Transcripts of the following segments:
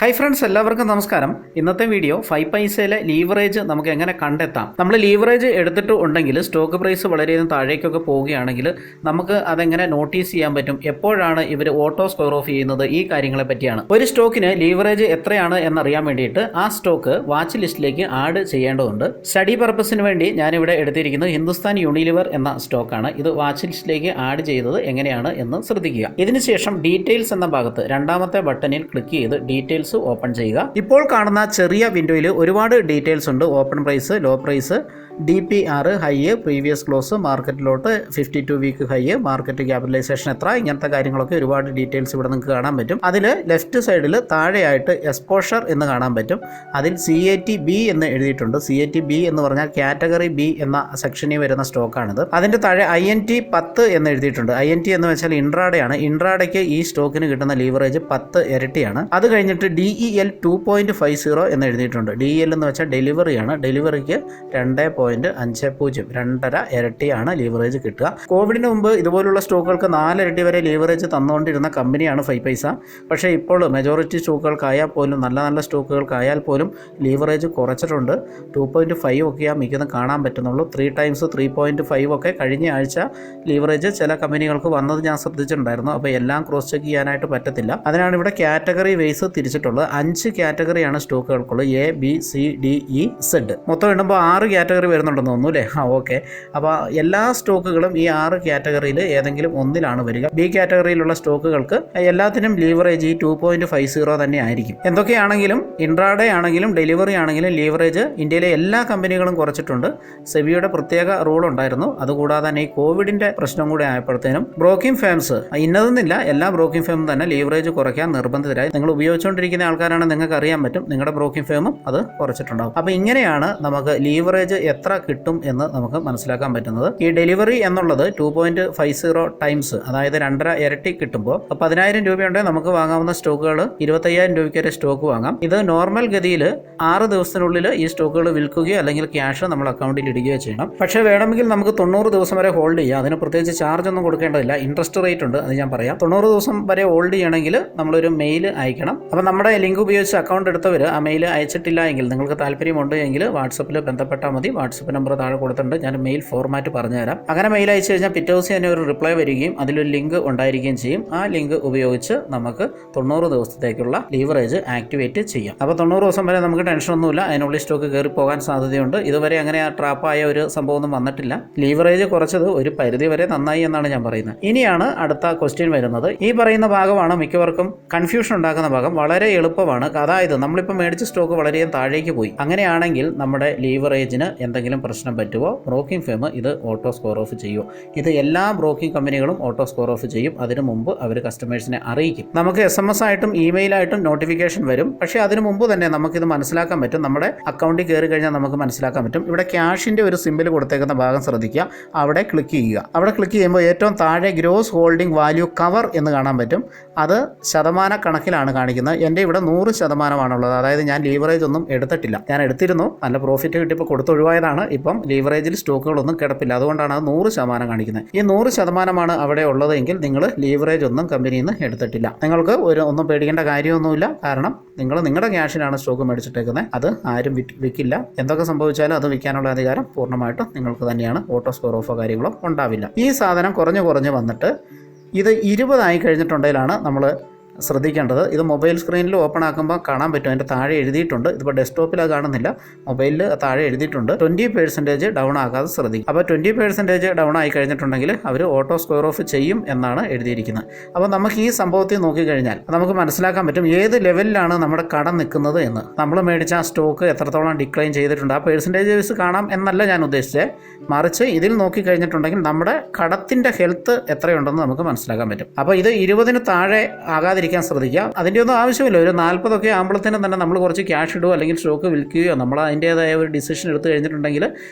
Hi friends, എല്ലാവർക്കും നമസ്കാരം. ഇന്നത്തെ വീഡിയോ 5 പൈസയിലെ ലീവറേജ് നമുക്ക് എങ്ങനെ കണ്ടെത്താം. നമ്മൾ ലീവറേജ് എടുത്തിട്ട് ഉണ്ടെങ്കിൽ സ്റ്റോക്ക് പ്രൈസ് വളരെയധികം താഴേക്കൊക്കെ പോവുകയാണെങ്കിൽ നമുക്ക് അതെങ്ങനെ നോട്ടീസ് ചെയ്യാൻ പറ്റും, എപ്പോഴാണ് ഇവർ ഓട്ടോ സ്ക്വയർ ഓഫ് ചെയ്യുന്നത്, ഈ കാര്യങ്ങളെ പറ്റിയാണ്. ഒരു സ്റ്റോക്കിന് ലീവറേജ് എത്രയാണ് എന്നറിയാൻ വേണ്ടിയിട്ട് ആ സ്റ്റോക്ക് വാച്ച് ലിസ്റ്റിലേക്ക് ആഡ് ചെയ്യേണ്ടതുണ്ട്. സ്റ്റഡി പർപ്പസിന് വേണ്ടി ഞാനിവിടെ എടുത്തിരിക്കുന്നത് ഹിന്ദുസ്ഥാൻ യൂണിലിവർ എന്ന സ്റ്റോക്കാണ്. ഇത് വാച്ച് ലിസ്റ്റിലേക്ക് ആഡ് ചെയ്തത് എങ്ങനെയാണ് എന്ന് ശ്രദ്ധിക്കുക. ഇതിനുശേഷം ഡീറ്റെയിൽസ് എന്ന ഭാഗത്ത് രണ്ടാമത്തെ ബട്ടണിൽ ക്ലിക്ക് ചെയ്ത് ഡീറ്റെയിൽസ് ഓപ്പൺ ചെയ്യുക. ഇപ്പോൾ കാണുന്ന ചെറിയ വിൻഡോയിൽ ഒരുപാട് ഡീറ്റെയിൽസ് ഉണ്ട്. Open price, low price, DPR, high, previous close, market lot, 52 week high, market capitalisation എത്ര, ഇങ്ങനത്തെ കാര്യങ്ങളൊക്കെ ഒരുപാട് ഡീറ്റെയിൽസ് ഇവിടെ നിങ്ങൾക്ക് കാണാൻ പറ്റും. അതിൽ ലെഫ്റ്റ് സൈഡിൽ താഴെയായിട്ട് എക്സ്പോഷർ എന്ന് കാണാൻ പറ്റും. അതിൽ CATB എന്ന് എഴുതിയിട്ടുണ്ട്. CATB എന്ന് പറഞ്ഞാൽ കാറ്റഗറി B എന്ന സെക്ഷനിൽ വരുന്ന സ്റ്റോക്കാണിത്. അതിൻ്റെ താഴെ INT 10 എന്ന് എഴുതിയിട്ടുണ്ട്. INT എന്ന് വെച്ചാൽ ഇൻട്രാഡേ ആണ്. ഇൻട്രാഡേക്ക് ഈ സ്റ്റോക്കിന് കിട്ടുന്ന ലീവറേജ് 10 ഇരട്ടിയാണ്. അത് കഴിഞ്ഞിട്ട് DEL 2.50 എന്ന് എഴുതിയിട്ടുണ്ട്. DEL എന്ന് വെച്ചാൽ ഡെലിവറിയാണ്. ഡെലിവറിക്ക് 2.50, 2.5 ഇരട്ടിയാണ് ലീവറേജ് കിട്ടുക. കോവിഡിന് മുമ്പ് ഇതുപോലുള്ള സ്റ്റോക്കുകൾക്ക് 4 ഇരട്ടി വരെ ലീവറേജ് തന്നുകൊണ്ടിരുന്ന കമ്പനിയാണ് 5 പൈസ. പക്ഷേ ഇപ്പോൾ മെജോറിറ്റി സ്റ്റോക്കുകൾക്കായാൽ പോലും, നല്ല സ്റ്റോക്കുകൾക്കായാൽ പോലും ലീവറേജ് കുറച്ചിട്ടുണ്ട്. 2.5 ഒക്കെയാണ് മിക്കതും കാണാൻ പറ്റുന്നുള്ളൂ. 3 ടൈംസ് 3.5 ഒക്കെ കഴിഞ്ഞ ആഴ്ച ലീവറേജ് ചില കമ്പനികൾക്ക് വന്നത് ഞാൻ ശ്രദ്ധിച്ചിട്ടുണ്ടായിരുന്നു. അപ്പോൾ എല്ലാം ക്രോസ് ചെക്ക് ചെയ്യാനായിട്ട് പറ്റത്തില്ല. അതിനാണ് ഇവിടെ കാറ്റഗറി വൈസ് തിരിച്ചിട്ടുള്ളത്. 5 കാറ്റഗറിയാണ് സ്റ്റോക്കുകൾക്കുള്ളത്. A, B, C, D, E, Z. മൊത്തം ഇടുമ്പോൾ 6 കാറ്റഗറി വരുന്നുണ്ടെന്ന് തോന്നുന്നു അല്ലേ? ഓക്കെ. അപ്പോൾ എല്ലാ സ്റ്റോക്കുകളും ഈ 6 കാറ്റഗറിയിൽ ഏതെങ്കിലും ഒന്നിലാണ് വരിക. B കാറ്റഗറിയിലുള്ള സ്റ്റോക്കുകൾക്ക് എല്ലാത്തിനും ലീവറേജ് ഈ 2.50 തന്നെ ആയിരിക്കും. എന്തൊക്കെയാണെങ്കിലും ഇൻട്രാഡേ ആണെങ്കിലും ഡെലിവറി ആണെങ്കിലും ലീവറേജ് ഇന്ത്യയിലെ എല്ലാ കമ്പനികളും കുറച്ചിട്ടുണ്ട്. സെബിയുടെ പ്രത്യേക റൂൾ ഉണ്ടായിരുന്നു. അതുകൂടാതെ തന്നെ ഈ കോവിഡിന്റെ പ്രശ്നം കൂടെ ആയപ്പോഴത്തേനും ബ്രോക്കിംഗ് ഫേംസ് ഇന്നതെന്നില്ല, എല്ലാ ബ്രോക്കിംഗ് ഫേമും തന്നെ ലീവറേജ് കുറയ്ക്കാൻ നിർബന്ധിതരായി. നിങ്ങൾ ഉപയോഗിച്ചുകൊണ്ടിരിക്കുന്ന ആൾക്കാരാണ്, നിങ്ങൾക്ക് അറിയാൻ പറ്റും, നിങ്ങളുടെ ബ്രോക്കിംഗ് ഫേമും അത് കുറച്ചിട്ടുണ്ടാകും. അപ്പോൾ ഇങ്ങനെയാണ് നമുക്ക് ലീവറേജ് എത്ര കിട്ടും എന്ന് നമുക്ക് മനസ്സിലാക്കാൻ പറ്റുന്നത്. ഈ ഡെലിവറി എന്നുള്ളത് 2.50 ടൈംസ്, അതായത് 2.5 ഇരട്ടി കിട്ടുമ്പോൾ 10,000 രൂപയുണ്ടെങ്കിൽ നമുക്ക് വാങ്ങാവുന്ന സ്റ്റോക്കുകൾ 25,000 രൂപയ്ക്ക് വരെ സ്റ്റോക്ക് വാങ്ങാം. ഇത് നോർമൽ ഗതിയിൽ 6 ദിവസത്തിനുള്ളിൽ ഈ സ്റ്റോക്കുകൾ വിൽക്കുകയോ അല്ലെങ്കിൽ ക്യാഷ് നമ്മൾ അക്കൗണ്ടിൽ ഇടുകയോ ചെയ്യണം. പക്ഷേ വേണമെങ്കിൽ നമുക്ക് 90 ദിവസം വരെ ഹോൾഡ് ചെയ്യാം. അതിന് പ്രത്യേകിച്ച് ചാർജ് ഒന്നും കൊടുക്കേണ്ടതില്ല. ഇൻട്രസ്റ്റ് റേറ്റ് ഉണ്ട്, അത് ഞാൻ പറയാം. 90 ദിവസം വരെ ഹോൾഡ് ചെയ്യണമെങ്കിൽ നമ്മളൊരു മെയിൽ അയക്കണം. അപ്പോൾ നമ്മുടെ ലിങ്ക് ഉപയോഗിച്ച് അക്കൗണ്ട് എടുത്തവർ ആ മെയിൽ അയച്ചിട്ടില്ല എങ്കിൽ, നിങ്ങൾക്ക് താല്പര്യമുണ്ട് എങ്കിൽ വാട്സപ്പിൽ ബന്ധപ്പെട്ടാൽ മതി. വാട്സപ്പ് നമ്പർ താഴെ കൊടുത്തിട്ടുണ്ട്. ഞാൻ മെയിൽ ഫോർമാറ്റ് പറഞ്ഞുതരാം. അങ്ങനെ മെയിൽ അയച്ചു കഴിഞ്ഞാൽ പിറ്റേ ദിവസം തന്നെ ഒരു റിപ്ലൈ വരികയും അതിലൊരു ലിങ്ക് ഉണ്ടായിരിക്കുകയും ചെയ്യും. ആ ലിങ്ക് ഉപയോഗിച്ച് നമുക്ക് 90 ദിവസത്തേക്കുള്ള ലീവറേജ് ആക്ടിവേറ്റ് ചെയ്യാം. അപ്പോൾ 90 ദിവസം വരെ നമുക്ക് ടെൻഷനൊന്നുമില്ല. അതിനുള്ളിൽ സ്റ്റോക്ക് കയറി പോകാൻ സാധ്യതയുണ്ട്. ഇതുവരെ അങ്ങനെ ട്രാപ്പായ ഒരു സംഭവമൊന്നും വന്നിട്ടില്ല. ലീവറേജ് കുറച്ചത് ഒരു പരിധി വരെ നന്നായി എന്നാണ് ഞാൻ പറയുന്നത്. ഇനിയാണ് അടുത്ത ക്വസ്റ്റ്യൻ വരുന്നത്. ഈ പറയുന്ന ഭാഗമാണ് മിക്കവർക്കും കൺഫ്യൂഷൻ ഉണ്ടാക്കുന്ന ഭാഗം. വളരെ എളുപ്പമാണ്. അതായത് നമ്മളിപ്പോൾ മേടിച്ച സ്റ്റോക്ക് വളരെയധികം താഴേക്ക് പോയി. അങ്ങനെയാണെങ്കിൽ നമ്മുടെ ലീവറേജിന് എന്തെങ്കിലും പ്രശ്നം പറ്റുമോ? ബ്രോക്കിംഗ് ഫേം ഇത് ഓട്ടോ സ്ക്വയർ ഓഫ് ചെയ്യുമോ? ഇത് എല്ലാ ബ്രോക്കിംഗ് കമ്പനികളും ഓട്ടോ സ്ക്വയർ ഓഫ് ചെയ്യും. അതിനു മുമ്പ് അവർ കസ്റ്റമേഴ്സിനെ അറിയിക്കും. നമുക്ക് SMS ആയിട്ടും ഇമെയിലായിട്ടും നോട്ടിഫിക്കേഷൻ വരും. പക്ഷേ അതിനു മുമ്പ് തന്നെ നമുക്കിത് മനസ്സിലാക്കാൻ പറ്റും. നമ്മുടെ അക്കൗണ്ടിൽ കയറി കഴിഞ്ഞാൽ നമുക്ക് മനസ്സിലാക്കാൻ പറ്റും. ഇവിടെ ക്യാഷിൻ്റെ ഒരു സിമ്പിൾ കൊടുത്തേക്കുന്ന ഭാഗം ശ്രദ്ധിക്കുക. അവിടെ ക്ലിക്ക് ചെയ്യുക. അവിടെ ക്ലിക്ക് ചെയ്യുമ്പോൾ ഏറ്റവും താഴെ ഗ്രോസ് ഹോൾഡിംഗ് വാല്യൂ കവർ എന്ന് കാണാൻ പറ്റും. അത് ശതമാന കണക്കിലാണ് കാണിക്കുന്നത്. എൻ്റെ ഇവിടെ 100%ആണുള്ളത്. അതായത് ഞാൻ ലീവറേജ് ഒന്നും എടുത്തിട്ടില്ല. ഞാൻ എടുത്തിരുന്നു, നല്ല പ്രോഫിറ്റ് കിട്ടിയപ്പോൾ കൊടുത്തൊഴിവായതാണ്. ഇപ്പം ലീവറേജിൽ സ്റ്റോക്കുകളൊന്നും കിടപ്പില്ല. അതുകൊണ്ടാണ് അത് 100% കാണിക്കുന്നത്. ഈ 100%ആണ് അവിടെ ഉള്ളതെങ്കിൽ നിങ്ങൾ ലീവറേജ് ഒന്നും കമ്പനിയിൽ നിന്ന് എടുത്തിട്ടില്ല. നിങ്ങൾക്ക് ഒന്നും പേടിക്കേണ്ട കാര്യമൊന്നുമില്ല. കാരണം നിങ്ങൾ നിങ്ങളുടെ ക്യാഷിനാണ് സ്റ്റോക്ക് മേടിച്ചിട്ടേക്കുന്നത്. അത് ആരും വിൽക്കില്ല. എന്തൊക്കെ സംഭവിച്ചാലും അത് വിൽക്കാനുള്ള അധികാരം പൂർണ്ണമായിട്ടും നിങ്ങൾക്ക് തന്നെയാണ്. ഓട്ടോ സ്ക്വയർ ഓഫോ കാര്യങ്ങളോ ഉണ്ടാവില്ല. ഈ സാധനം കുറഞ്ഞ് വന്നിട്ട് ഇത് 20 ആയി കഴിഞ്ഞിട്ടുണ്ടെങ്കിലാണ് നമ്മൾ ശ്രദ്ധിക്കേണ്ടത്. ഇത് മൊബൈൽ സ്ക്രീനിൽ ഓപ്പൺ ആക്കുമ്പോൾ കാണാൻ പറ്റും. അതിൻ്റെ താഴെ എഴുതിയിട്ടുണ്ട്. ഇതിപ്പോൾ ഡെസ്ക്ടോപ്പിൽ അത് കാണുന്നില്ല, മൊബൈലിൽ താഴെ എഴുതിയിട്ടുണ്ട്. 20% ഡൗൺ ആകാതെ ശ്രദ്ധിക്കും. അപ്പോൾ 20% ഡൗൺ ആയി കഴിഞ്ഞിട്ടുണ്ടെങ്കിൽ അവർ ഓട്ടോ സ്ക്വയർ ഓഫ് ചെയ്യും എന്നാണ് എഴുതിയിരിക്കുന്നത്. അപ്പോൾ നമുക്ക് ഈ സംഭവത്തിൽ നോക്കിക്കഴിഞ്ഞാൽ നമുക്ക് മനസ്സിലാക്കാൻ പറ്റും ഏത് ലെവലിലാണ് നമ്മുടെ കടം നിൽക്കുന്നത് എന്ന്. നമ്മൾ മേടിച്ച ആ സ്റ്റോക്ക് എത്രത്തോളം ഡിക്ലൈൻ ചെയ്തിട്ടുണ്ട്. ആ പെർസെൻറ്റേജ് വൈസ് കാണാം എന്നല്ല ഞാൻ ഉദ്ദേശിച്ചത്. മറിച്ച് ഇതിൽ നോക്കിക്കഴിഞ്ഞിട്ടുണ്ടെങ്കിൽ നമ്മുടെ കടത്തിൻ്റെ ഹെൽത്ത് എത്രയുണ്ടെന്ന് നമുക്ക് മനസ്സിലാക്കാൻ പറ്റും. അപ്പോൾ ഇത് 20 താഴെ ആകാതെ ശ്രദ്ധിക്കുക. അതിൻ്റെ ഒന്നും ആവശ്യമില്ല. ഒരു 40 ഒക്കെ ആകുമ്പോഴത്തേനും തന്നെ നമ്മൾ കുറച്ച് ക്യാഷ് ഇടുകയോ അല്ലെങ്കിൽ സ്റ്റോക്ക് വിൽക്കുകയോ നമ്മൾ അതിൻ്റേതായ ഒരു ഡിസിഷൻ എടുത്തു കഴിഞ്ഞിട്ടുണ്ടെങ്കിൽ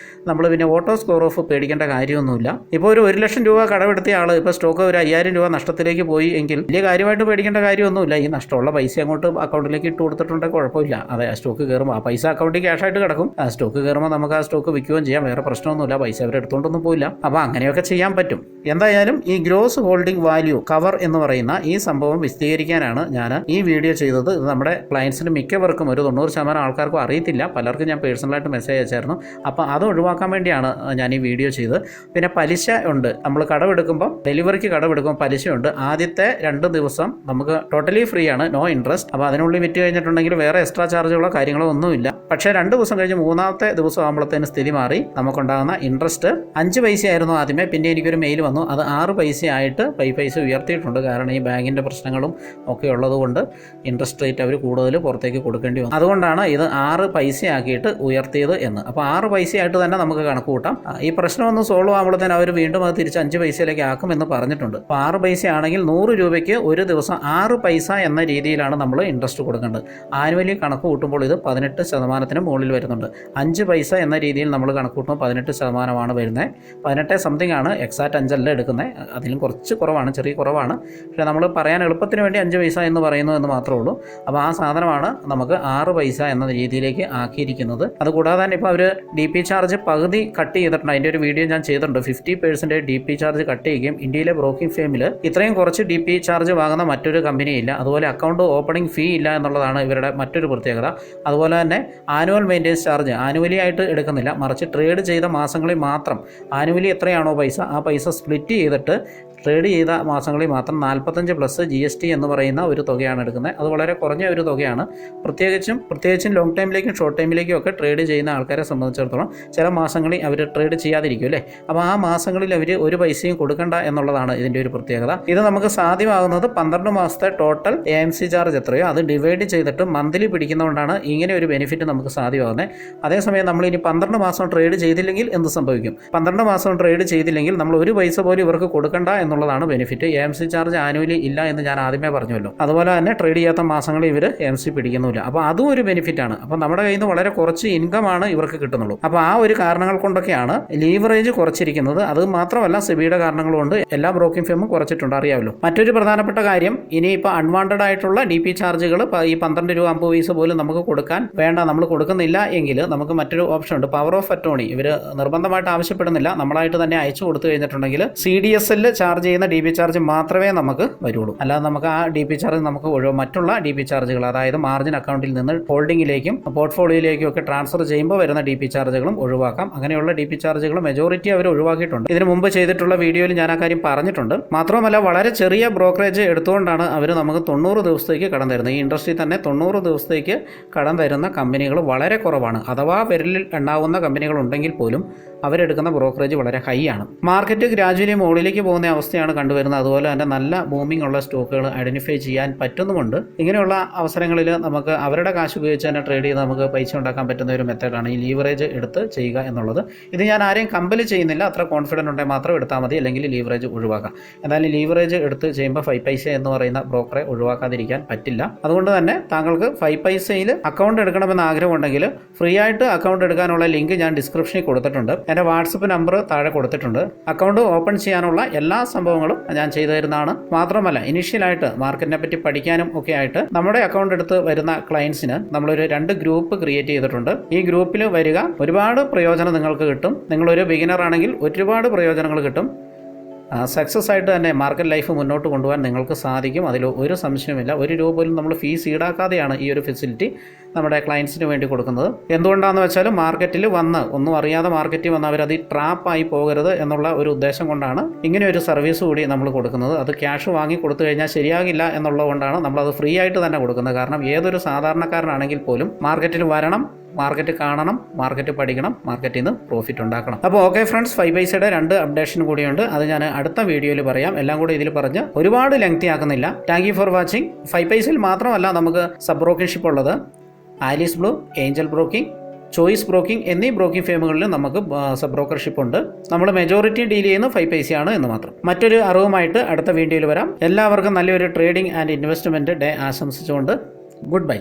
നമ്മൾ പിന്നെ ഓട്ടോ സ്ക്വയർ ഓഫ് പേടിക്കേണ്ട കാര്യമൊന്നുമില്ല. ഇപ്പോൾ ഒരു 1,00,000 രൂപ കടമെടുത്തിയ ആൾ ഇപ്പോൾ സ്റ്റോക്ക് ഒരു 5,000 രൂപ നഷ്ടത്തിലേക്ക് പോയി എങ്കിൽ വലിയ കാര്യമായിട്ട് പേടിക്കേണ്ട കാര്യമൊന്നുമില്ല. ഈ നഷ്ടമുള്ള പൈസ അങ്ങോട്ട് അക്കൗണ്ടിലേക്ക് ഇട്ട് കൊടുത്തിട്ടുണ്ടെങ്കിൽ കുഴപ്പമില്ല. അതെ, ആ സ്റ്റോക്ക് കയറുമ്പോൾ ആ പൈസ അക്കൗണ്ടിൽ ക്യാഷായിട്ട് കിടക്കും. ആ സ്റ്റോക്ക് കയറുമ്പോൾ നമുക്ക് ആ സ്റ്റോക്ക് വിൽക്കുകയും ചെയ്യാം. വേറെ പ്രശ്നമൊന്നുമില്ല. പൈസ അവരെടുത്തുകൊണ്ടൊന്നും പോയില്ല. അപ്പോൾ അങ്ങനെയൊക്കെ ചെയ്യാൻ പറ്റും. എന്തായാലും ഈ ഗ്രോസ് ഹോൾഡിംഗ് വാല്യൂ കവർ എന്ന് പറയുന്ന ഈ സംഭവം വിശദീകരിക്കാനാണ് ഞാൻ ഈ വീഡിയോ ചെയ്തത്. ഇത് നമ്മുടെ ക്ലയൻസിന് മിക്കവർക്കും ഒരു 90% ആൾക്കാർക്കും അറിയത്തില്ല. പലർക്കും ഞാൻ പേഴ്സണലായിട്ട് മെസ്സേജ് അയച്ചായിരുന്നു. അപ്പോൾ അത് ഒഴിവാക്കാൻ വേണ്ടിയാണ് ഞാൻ ഈ വീഡിയോ ചെയ്തത്. പിന്നെ പലിശ ഉണ്ട്. നമ്മൾ കടമെടുക്കുമ്പോൾ ഡെലിവറിക്ക് കടമെടുക്കുമ്പോൾ പലിശയുണ്ട്. ആദ്യത്തെ 2 ദിവസം നമുക്ക് ടോട്ടലി ഫ്രീ ആണ്, നോ ഇൻട്രസ്റ്റ്. അപ്പോൾ അതിനുള്ളിൽ വിറ്റ് കഴിഞ്ഞിട്ടുണ്ടെങ്കിൽ വേറെ എക്സ്ട്രാ ചാർജുകളോ കാര്യങ്ങളോ ഒന്നുമില്ല. പക്ഷേ 2 ദിവസം കഴിഞ്ഞ് 3ാമത്തെ ദിവസം ആകുമ്പോഴത്തേന് സ്ഥിതി മാറി. നമുക്കുണ്ടാകുന്ന ഇൻട്രസ്റ്റ് 5 പൈസയായിരുന്നു ആദ്യമേ. പിന്നെ എനിക്കൊരു മെയിൽ വന്നു, അത് 6 പൈസയായിട്ട് പൈസ ഉയർത്തിയിട്ടുണ്ട്. കാരണം ഈ ബാങ്കിൻ്റെ പ്രശ്നങ്ങളും ഒക്കെ ഉള്ളതുകൊണ്ട് ഇൻട്രസ്റ്റ് റേറ്റ് അവർ കൂടുതൽ പുറത്തേക്ക് കൊടുക്കേണ്ടി വന്നു. അതുകൊണ്ടാണ് ഇത് 6 പൈസയാക്കിയിട്ട് ഉയർത്തിയത് എന്ന്. അപ്പോൾ 6 പൈസയായിട്ട് തന്നെ നമുക്ക് കണക്ക് കൂട്ടാം. ഈ പ്രശ്നം ഒന്ന് സോൾവ് ആകുമ്പോഴത്തേന് അവർ വീണ്ടും അത് തിരിച്ച് 5 പൈസയിലേക്ക് ആക്കുമെന്ന് പറഞ്ഞിട്ടുണ്ട്. അപ്പോൾ 6 പൈസയാണെങ്കിൽ 100 രൂപയ്ക്ക് ഒരു ദിവസം 6 പൈസ എന്ന രീതിയിലാണ് നമ്മൾ ഇൻട്രസ്റ്റ് കൊടുക്കേണ്ടത്. ആനുവലി കണക്ക് കൂട്ടുമ്പോൾ ഇത് 18% മുകളിൽ വരുന്നുണ്ട്. 5 പൈസ എന്ന രീതിയിൽ നമ്മൾ കണക്ക് കൂട്ടുമ്പോൾ 18% വരുന്നത്. 18 സംതിങ് ആണ്, എക്സാക്റ്റ് 5 അല്ല എടുക്കുന്നത്. അതിലും കുറച്ച് കുറവാണ്, ചെറിയ കുറവാണ്. പക്ഷേ നമ്മൾ പറയാൻ എളുപ്പത്തിന് വേണ്ടി 5 പൈസ എന്ന് പറയുന്നു എന്ന് മാത്രമേ ഉള്ളൂ. അപ്പോൾ ആ സാധനമാണ് നമുക്ക് 6 പൈസ എന്ന രീതിയിലേക്ക് ആക്കിയിരിക്കുന്നത്. അതുകൂടാതെ തന്നെ ഇപ്പോൾ അവർ DP ചാർജ് പകുതി കട്ട് ചെയ്തിട്ടുണ്ട്. അതിൻ്റെ ഒരു വീഡിയോ ഞാൻ ചെയ്തിട്ടുണ്ട്. 50% DP ചാർജ് കട്ട് ചെയ്യുകയും ഇന്ത്യയിലെ ബ്രോക്കിംഗ് ഫേമിൽ ഇത്രയും കുറച്ച് DP ചാർജ് വാങ്ങുന്ന മറ്റൊരു കമ്പനിയില്ല. അതുപോലെ അക്കൗണ്ട് ഓപ്പണിംഗ് ഫീ ഇല്ല എന്നുള്ളതാണ് ഇവരുടെ മറ്റൊരു പ്രത്യേകത. അതുപോലെ തന്നെ ആനുവൽ മെയിൻ്റെനൻസ് ചാർജ് ആനുവലി ആയിട്ട് എടുക്കുന്നില്ല, മറിച്ച് ട്രേഡ് ചെയ്ത മാസങ്ങളിൽ മാത്രം ആനുവലി എത്രയാണോ പൈസ ആ പൈസ സ്പ്ലിറ്റ് ചെയ്തിട്ട് ട്രേഡ് ചെയ്ത മാസങ്ങളിൽ മാത്രം 45 പ്ലസ് GST എന്ന് പറയുന്ന ഒരു തുകയാണ് എടുക്കുന്നത്. അത് വളരെ കുറഞ്ഞ ഒരു തുകയാണ്. പ്രത്യേകിച്ചും ലോങ് ടൈമിലേക്കും ഷോർട്ട് ടൈമിലേക്കും ഒക്കെ ട്രേഡ് ചെയ്യുന്ന ആൾക്കാരെ സംബന്ധിച്ചിടത്തോളം ചില മാസങ്ങളിൽ അവർ ട്രേഡ് ചെയ്യാതിരിക്കും അല്ലേ. അപ്പോൾ ആ മാസങ്ങളിൽ അവർ ഒരു പൈസയും കൊടുക്കണ്ട എന്നുള്ളതാണ് ഇതിൻ്റെ ഒരു പ്രത്യേകത. ഇത് നമുക്ക് സാധ്യമാകുന്നത് 12 മാസത്തെ ടോട്ടൽ AMC ചാർജ് എത്രയോ അത് ഡിവൈഡ് ചെയ്തിട്ട് മന്ത്ലി പിടിക്കുന്നതുകൊണ്ടാണ് ഇങ്ങനെ ഒരു ബെനിഫിറ്റ് നമുക്ക് സാധ്യമാകുന്നത്. അതേസമയം നമ്മൾ ഇനി 12 മാസം ട്രേഡ് ചെയ്തില്ലെങ്കിൽ എന്ത് സംഭവിക്കും? 12 മാസം ട്രേഡ് ചെയ്തില്ലെങ്കിൽ നമ്മൾ ഒരു പൈസ പോലും ഇവർക്ക് കൊടുക്കണ്ട എന്നുള്ളതാണ് ബെനിഫിറ്റ്. AMC ചാർജ് ആനുവലി ഇല്ല എന്ന് ഞാൻ ആദ്യമേ പറഞ്ഞല്ലോ. അതുപോലെ തന്നെ ട്രേഡ് ചെയ്യാത്ത മാസങ്ങളിൽ ഇവർ AMC പിടിക്കുന്നില്ല. അപ്പോൾ അതും ഒരു ബെനിഫിറ്റാണ്. അപ്പോൾ നമ്മുടെ കയ്യിൽ നിന്ന് വളരെ കുറച്ച് ഇൻകമാണ് ഇവർക്ക് കിട്ടുന്നുള്ളൂ. അപ്പോൾ ആ ഒരു കാരണങ്ങൾ കൊണ്ടൊക്കെയാണ് ലീവറേജ് കുറച്ചിരിക്കുന്നത്. അത് മാത്രമല്ല സെബിയുടെ കാരണങ്ങൾ കൊണ്ട് എല്ലാ ബ്രോക്കിംഗ് ഫേമും കുറച്ചിട്ടുണ്ട്, അറിയാമല്ലോ. മറ്റൊരു പ്രധാനപ്പെട്ട കാര്യം, ഇനിയിപ്പോൾ അൺവാണ്ടഡ് ആയിട്ടുള്ള DP ചാർജുകൾ ഈ 12 രൂപ 50 പൈസ പോലും നമുക്ക് കൊടുക്കാൻ വേണ്ട, നമ്മൾ കൊടുക്കുന്നില്ല എങ്കിൽ നമുക്ക് മറ്റൊരു ഓപ്ഷൻ ഉണ്ട്, പവർ ഓഫ് അറ്റോർണി. ഇവർ നിർബന്ധമായിട്ട് ആവശ്യപ്പെടുന്നില്ല, നമ്മളായിട്ട് തന്നെ അയച്ചു കൊടുത്തു കഴിഞ്ഞിട്ടുണ്ടെങ്കിൽ CDSL ചാർജ് ചെയ്യുന്ന DP ചാർജ് മാത്രമേ നമുക്ക് വരുള്ളൂ. അല്ലാതെ നമുക്ക് ആ DP ചാർജ് നമുക്ക് മറ്റുള്ള DP ചാർജുകൾ, അതായത് മാർജിൻ അക്കൗണ്ടിൽ നിന്ന് ഹോൾഡിംഗിലേക്കും പോർട്ട്ഫോളിയോയിലേക്കും ഒക്കെ ട്രാൻസ്ഫർ ചെയ്യുമ്പോൾ വരുന്ന DP ചാർജുകളും ഒഴിവാക്കാം. അങ്ങനെയുള്ള DP ചാർജുകൾ മെജോറിറ്റി അവർ ഒഴിവാക്കിയിട്ടുണ്ട്. ഇതിന് മുമ്പ് ചെയ്തിട്ടുള്ള വീഡിയോയിൽ ഞാൻ ആ കാര്യം പറഞ്ഞിട്ടുണ്ട്. മാത്രമല്ല വളരെ ചെറിയ ബ്രോക്കറേജ് എടുത്തുകൊണ്ടാണ് അവർ നമുക്ക് 90 ദിവസത്തേക്ക് കടം തരുന്നത്. ഈ ഇൻഡസ്ട്രി തന്നെ 90 ദിവസത്തേക്ക് കടം തരുന്ന കമ്പനികൾ വളരെ കുറവാണ്. അഥവാ വിരലിൽ എണ്ണാവുന്ന കമ്പനികൾ ഉണ്ടെങ്കിൽ പോലും അവരെടുക്കുന്ന ബ്രോക്കറേജ് വളരെ ഹൈ ആണ്. മാർക്കറ്റ് ഗ്രാജുവലി മുകളിലേക്ക് പോകുന്ന അവസ്ഥയാണ് കണ്ടുവരുന്നത്. അതുപോലെ തന്നെ നല്ല ബൂമിംഗ് ഉള്ള സ്റ്റോക്കുകൾ ഐഡന്റിഫൈ ചെയ്യാൻ പറ്റുന്നുമുണ്ട്. ഇങ്ങനെയുള്ള അവസരങ്ങളിൽ നമുക്ക് അവരുടെ കാശ് ഉപയോഗിച്ച് തന്നെ ട്രേഡ് ചെയ്ത് നമുക്ക് പൈസ ഉണ്ടാക്കാൻ പറ്റുന്ന ഒരു മെത്തേഡാണ് ഈ ലീവറേജ് എടുത്ത് ചെയ്യുക എന്നുള്ളത്. ഇത് ഞാൻ ആരെയും കമ്പൽ ചെയ്യുന്നില്ല. അത്ര കോൺഫിഡൻറ്റ് ഉണ്ടെങ്കിൽ മാത്രം എടുത്താൽ മതി, അല്ലെങ്കിൽ ലീവറേജ് ഒഴിവാക്കാം. എന്തായാലും ലീവറേജ് എടുത്ത് ചെയ്യുമ്പോൾ 5 പൈസ എന്ന് പറയുന്ന ബ്രോക്കറെ ഒഴിവാക്കാതിരിക്കാൻ പറ്റില്ല. അതുകൊണ്ട് തന്നെ താങ്കൾക്ക് 5 പൈസയിൽ അക്കൗണ്ട് എടുക്കണമെന്ന് ആഗ്രഹമുണ്ടെങ്കിൽ ഫ്രീ ആയിട്ട് അക്കൗണ്ട് എടുക്കാനുള്ള ലിങ്ക് ഞാൻ ഡിസ്ക്രിപ്ഷനിൽ കൊടുത്തിട്ടുണ്ട്. എൻ്റെ വാട്സപ്പ് നമ്പർ താഴെ കൊടുത്തിട്ടുണ്ട്. അക്കൗണ്ട് ഓപ്പൺ ചെയ്യാനുള്ള എല്ലാ സംഭവങ്ങളും ഞാൻ ചെയ്തു തരുന്നതാണ്. മാത്രമല്ല ഇനീഷ്യലായിട്ട് മാർക്കറ്റിനെ പറ്റി പഠിക്കാനും ഒക്കെ ആയിട്ട് നമ്മുടെ അക്കൗണ്ട് എടുത്ത് വരുന്ന ക്ലയൻസിന് നമ്മളൊരു 2 ഗ്രൂപ്പ് ക്രിയേറ്റ് ചെയ്തിട്ടുണ്ട്. ഈ ഗ്രൂപ്പിൽ വരിക, ഒരുപാട് പ്രയോജനം നിങ്ങൾക്ക് കിട്ടും. നിങ്ങളൊരു ബിഗിനർ ആണെങ്കിൽ ഒരുപാട് പ്രയോജനങ്ങൾ കിട്ടും. സക്സസ് ആയിട്ട് തന്നെ മാർക്കറ്റ് ലൈഫ് മുന്നോട്ട് കൊണ്ടുപോകാൻ നിങ്ങൾക്ക് സാധിക്കും. അതിൽ ഒരു സംശയമില്ല. 1 രൂപ പോലും നമ്മൾ ഫീസ് ഈടാക്കാതെയാണ് ഈ ഒരു ഫെസിലിറ്റി നമ്മുടെ ക്ലയൻസിന് വേണ്ടി കൊടുക്കുന്നത്. എന്തുകൊണ്ടാണെന്ന് വെച്ചാൽ മാർക്കറ്റിൽ വന്ന് ഒന്നും അറിയാതെ മാർക്കറ്റിൽ വന്ന് അവരത് ട്രാപ്പായി പോകരുത് എന്നുള്ള ഒരു ഉദ്ദേശം കൊണ്ടാണ് ഇങ്ങനെ ഒരു സർവീസ് കൂടി നമ്മൾ കൊടുക്കുന്നത്. അത് ക്യാഷ് വാങ്ങി കൊടുത്തു കഴിഞ്ഞാൽ ശരിയാകില്ല എന്നുള്ളതുകൊണ്ടാണ് നമ്മളത് ഫ്രീ ആയിട്ട് തന്നെ കൊടുക്കുന്നത്. കാരണം ഏതൊരു സാധാരണക്കാരനാണെങ്കിൽ പോലും മാർക്കറ്റിൽ വരണം, മാർക്കറ്റ് കാണണം, മാർക്കറ്റ് പഠിക്കണം, മാർക്കറ്റിൽ നിന്ന് പ്രോഫിറ്റ് ഉണ്ടാക്കണം. അപ്പോൾ ഓക്കെ ഫ്രണ്ട്സ്, 5 പൈസയുടെ 2 അപ്ഡേഷൻ കൂടിയുണ്ട്. അത് ഞാൻ അടുത്ത വീഡിയോയിൽ പറയാം. എല്ലാം കൂടി ഇതിൽ പറഞ്ഞ് ഒരുപാട് ലെങ്തി ആക്കുന്നില്ല. Thank you for watching. 5 പൈസയിൽ മാത്രമല്ല നമുക്ക് സബ് ബ്രോക്കിംഗ്ഷിപ്പ് ഉള്ളത്. Alice blue, Angel broking, choice broking എന്നീ ബ്രോക്കിംഗ് ഫേമുകളിൽ നമുക്ക് സബ് ബ്രോക്കർഷിപ്പ് ഉണ്ട്. നമ്മൾ മെജോറിറ്റി ഡീൽ ചെയ്യുന്ന 5 പൈസയാണ് എന്ന് മാത്രം. മറ്റൊരു അറിവുമായിട്ട് അടുത്ത വീഡിയോയിൽ വരാം. എല്ലാവർക്കും നല്ലൊരു ട്രേഡിംഗ് ആൻഡ് ഇൻവെസ്റ്റ്മെൻറ്റ് ഡേ ആശംസിച്ചുകൊണ്ട് ഗുഡ് ബൈ.